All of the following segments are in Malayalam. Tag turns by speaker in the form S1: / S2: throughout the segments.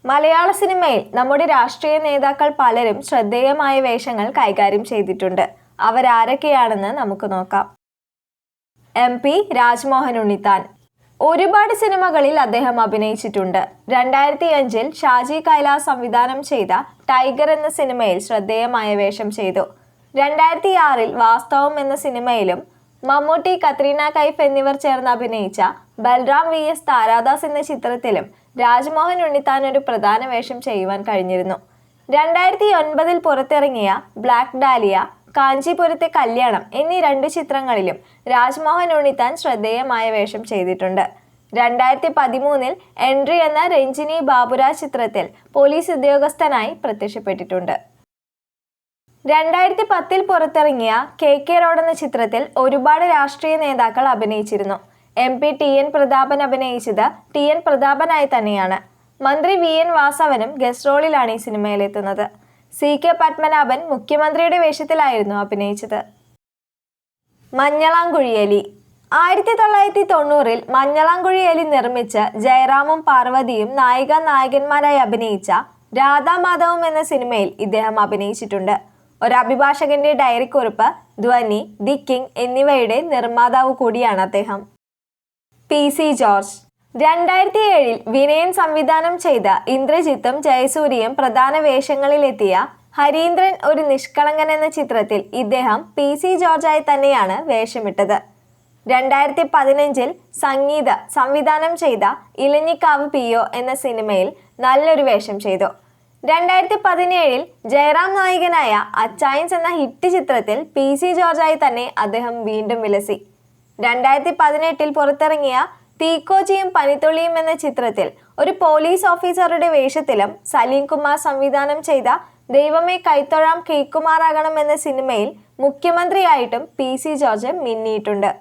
S1: മലയാള സിനിമയിൽ നമ്മുടെ രാഷ്ട്രീയ നേതാക്കൾ പലരും ശ്രദ്ധേയമായ വേഷങ്ങൾ കൈകാര്യം ചെയ്തിട്ടുണ്ട്. അവരാരൊക്കെയാണെന്ന് നമുക്ക് നോക്കാം. MP രാജ്മോഹൻ ഉണ്ണിത്താൻ. ഒരുപാട് സിനിമകളിൽ അദ്ദേഹം അഭിനയിച്ചിട്ടുണ്ട്. 2005 ഷാജി കൈലാസ് സംവിധാനം ചെയ്ത ടൈഗർ എന്ന സിനിമയിൽ ശ്രദ്ധേയമായ വേഷം ചെയ്തു. 2006 വാസ്തവം എന്ന സിനിമയിലും മമ്മൂട്ടി, കത്രീന കൈഫ് എന്നിവർ ചേർന്ന് അഭിനയിച്ച ബൽറാം VS താരാദാസ് എന്ന ചിത്രത്തിലും രാജ്മോഹൻ ഉണ്ണിത്താൻ ഒരു പ്രധാന വേഷം ചെയ്യുവാൻ കഴിഞ്ഞിരുന്നു. 2009 പുറത്തിറങ്ങിയ ബ്ലാക്ക് ഡാലിയ, കാഞ്ചീപുരത്തെ കല്യാണം എന്നീ 2 ചിത്രങ്ങളിലും രാജ്മോഹൻ ഉണ്ണിത്താൻ ശ്രദ്ധേയമായ വേഷം ചെയ്തിട്ടുണ്ട്. 2013 എൻട്രി എന്ന രഞ്ജിനി ബാബുരാജ് ചിത്രത്തിൽ പോലീസ് ഉദ്യോഗസ്ഥനായി പ്രത്യക്ഷപ്പെട്ടിട്ടുണ്ട്. 2010 പുറത്തിറങ്ങിയ KK റോഡ് എന്ന ചിത്രത്തിൽ ഒരുപാട് രാഷ്ട്രീയ നേതാക്കൾ അഭിനയിച്ചിരുന്നു. MP TN പ്രതാപൻ അഭിനയിച്ചത് TN പ്രതാപനായി തന്നെയാണ്. മന്ത്രി VN വാസവനും ഗസ്റ്റ് റോളിലാണ് ഈ സിനിമയിലെത്തുന്നത്. CK പത്മനാഭൻ മുഖ്യമന്ത്രിയുടെ വേഷത്തിലായിരുന്നു അഭിനയിച്ചത്. മഞ്ഞളാംകുഴിയലി. 1990 മഞ്ഞളാംകുഴിയലി നിർമ്മിച്ച് ജയറാമും പാർവതിയും നായികന്മാരായി അഭിനയിച്ച രാധാമാധവം എന്ന സിനിമയിൽ ഇദ്ദേഹം അഭിനയിച്ചിട്ടുണ്ട്. ഒരു അഭിഭാഷകന്റെ ഡയറിക്കുറിപ്പ്, ധ്വനി, ദി കിങ് എന്നിവയുടെ നിർമ്മാതാവ് കൂടിയാണ് അദ്ദേഹം. PC George. 2007 വിനയൻ സംവിധാനം ചെയ്ത ഇന്ദ്രജിത്തും ജയസൂര്യയും പ്രധാന വേഷങ്ങളിലെത്തിയ ഹരീന്ദ്രൻ ഒരു നിഷ്കളങ്കൻ എന്ന ചിത്രത്തിൽ ഇദ്ദേഹം PC ജോർജായി തന്നെയാണ് വേഷമിട്ടത്. 2015 സംഗീത സംവിധാനം ചെയ്ത ഇലഞ്ഞിക്കാവ് PO എന്ന സിനിമയിൽ നല്ലൊരു വേഷം ചെയ്തു. 2017 ജയറാം നായകനായ അച്ചായൻസ് എന്ന ഹിറ്റ് ചിത്രത്തിൽ PC ജോർജായി തന്നെ അദ്ദേഹം വീണ്ടും വിലസി. 2018 പുറത്തിറങ്ങിയ തീക്കോച്ചിയും പനിത്തുള്ളിയും എന്ന ചിത്രത്തിൽ ഒരു പോലീസ് ഓഫീസറുടെ വേഷത്തിലും സലീം കുമാർ സംവിധാനം ചെയ്ത ദൈവമേ കൈത്തൊഴാം കേക്കുമാറാകണം എന്ന സിനിമയിൽ മുഖ്യമന്ത്രിയായിട്ടും PC ജോർജ് മിന്നിയിട്ടുണ്ട്.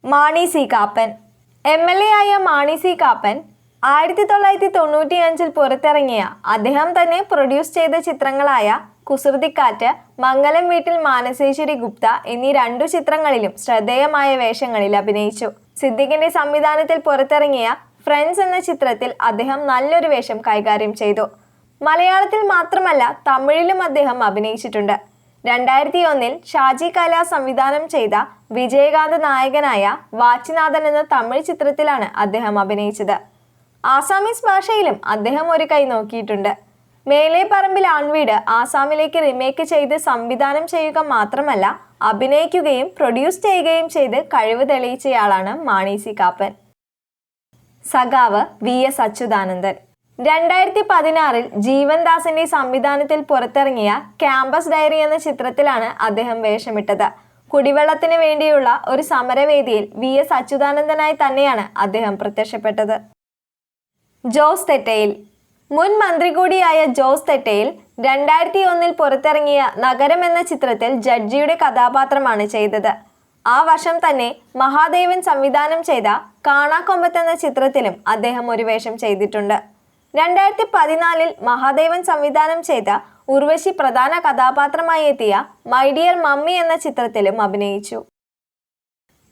S1: മാണി C കാപ്പൻ. MLA ആയ മാണി C കാപ്പൻ 1995 പുറത്തിറങ്ങിയ അദ്ദേഹം തന്നെ പ്രൊഡ്യൂസ് ചെയ്ത ചിത്രങ്ങളായ കുസൃതിക്കാറ്റ്, മംഗലം വീട്ടിൽ മാനസേശ്വരി ഗുപ്ത എന്നീ 2 ചിത്രങ്ങളിലും ശ്രദ്ധേയമായ വേഷങ്ങളിൽ അഭിനയിച്ചു. സിദ്ദിഖിന്റെ സംവിധാനത്തിൽ പുറത്തിറങ്ങിയ ഫ്രണ്ട്സ് എന്ന ചിത്രത്തിൽ അദ്ദേഹം നല്ലൊരു വേഷം കൈകാര്യം ചെയ്തു. മലയാളത്തിൽ മാത്രമല്ല തമിഴിലും അദ്ദേഹം അഭിനയിച്ചിട്ടുണ്ട്. 2001 ഷാജി കൈലാസ് സംവിധാനം ചെയ്ത വിജയകാന്ത് നായകനായ വാച്ചിനാഥൻ എന്ന തമിഴ് ചിത്രത്തിലാണ് അദ്ദേഹം അഭിനയിച്ചത്. ആസാമീസ് ഭാഷയിലും അദ്ദേഹം ഒരു കൈ നോക്കിയിട്ടുണ്ട്. മേലെ പറമ്പിൽ ആൺവീട് ആസാമിലേക്ക് റിമേക്ക് ചെയ്ത് സംവിധാനം ചെയ്യുക മാത്രമല്ല അഭിനയിക്കുകയും പ്രൊഡ്യൂസ് ചെയ്യുകയും ചെയ്ത് കഴിവ് തെളിയിച്ചയാളാണ് മാണി C കാപ്പൻ. സഖാവ് VS അച്യുതാനന്ദൻ. 2016 ജീവൻദാസിന്റെ സംവിധാനത്തിൽ പുറത്തിറങ്ങിയ ക്യാമ്പസ് ഡയറി എന്ന ചിത്രത്തിലാണ് അദ്ദേഹം വേഷമിട്ടത്. കുടിവെള്ളത്തിന് വേണ്ടിയുള്ള ഒരു സമരവേദിയിൽ VS അച്യുതാനന്ദനായി തന്നെയാണ് അദ്ദേഹം പ്രത്യക്ഷപ്പെട്ടത്. ജോസ് തെറ്റയിൽ. മുൻ മന്ത്രി കൂടിയായ ജോസ് തെറ്റയിൽ 2001 പുറത്തിറങ്ങിയ നഗരം എന്ന ചിത്രത്തിൽ ജഡ്ജിയുടെ കഥാപാത്രമാണ് ചെയ്തത്. ആ വർഷം തന്നെ മഹാദേവൻ സംവിധാനം ചെയ്ത കാണാക്കൊമ്പത്ത് എന്ന ചിത്രത്തിലും അദ്ദേഹം ഒരു വേഷം ചെയ്തിട്ടുണ്ട്. 2014 മഹാദേവൻ സംവിധാനം ചെയ്ത ഉർവശി പ്രധാന കഥാപാത്രമായി എത്തിയ മൈ ഡിയർ മമ്മി എന്ന ചിത്രത്തിലും അഭിനയിച്ചു.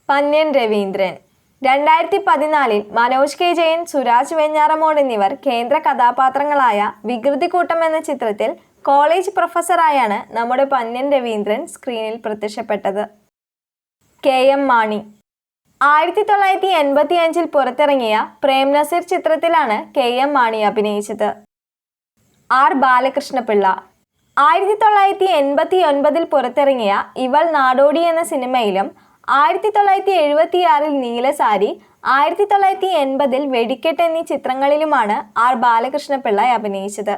S1: പന്ന്യൻ രവീന്ദ്രൻ. 2014 മനോജ് K ജയൻ, സുരാജ് വെഞ്ഞാറമൂട് എന്നിവർ കേന്ദ്ര കഥാപാത്രങ്ങളായ വികൃതിക്കൂട്ടം എന്ന ചിത്രത്തിൽ കോളേജ് പ്രൊഫസറായാണ് നമ്മുടെ പന്ന്യൻ രവീന്ദ്രൻ സ്ക്രീനിൽ പ്രത്യക്ഷപ്പെട്ടത്. KM മാണി. 1985 പുറത്തിറങ്ങിയ പ്രേം നസീർ ചിത്രത്തിലാണ് KM മാണി അഭിനയിച്ചത്. R ബാലകൃഷ്ണപിള്ള. 1989 പുറത്തിറങ്ങിയ ഇവൾ നാടോടി എന്ന സിനിമയിലും 1976 നീലസാരി, 1980 വെടിക്കെട്ട് എന്നീ ചിത്രങ്ങളിലുമാണ് R ബാലകൃഷ്ണപിള്ള അഭിനയിച്ചത്.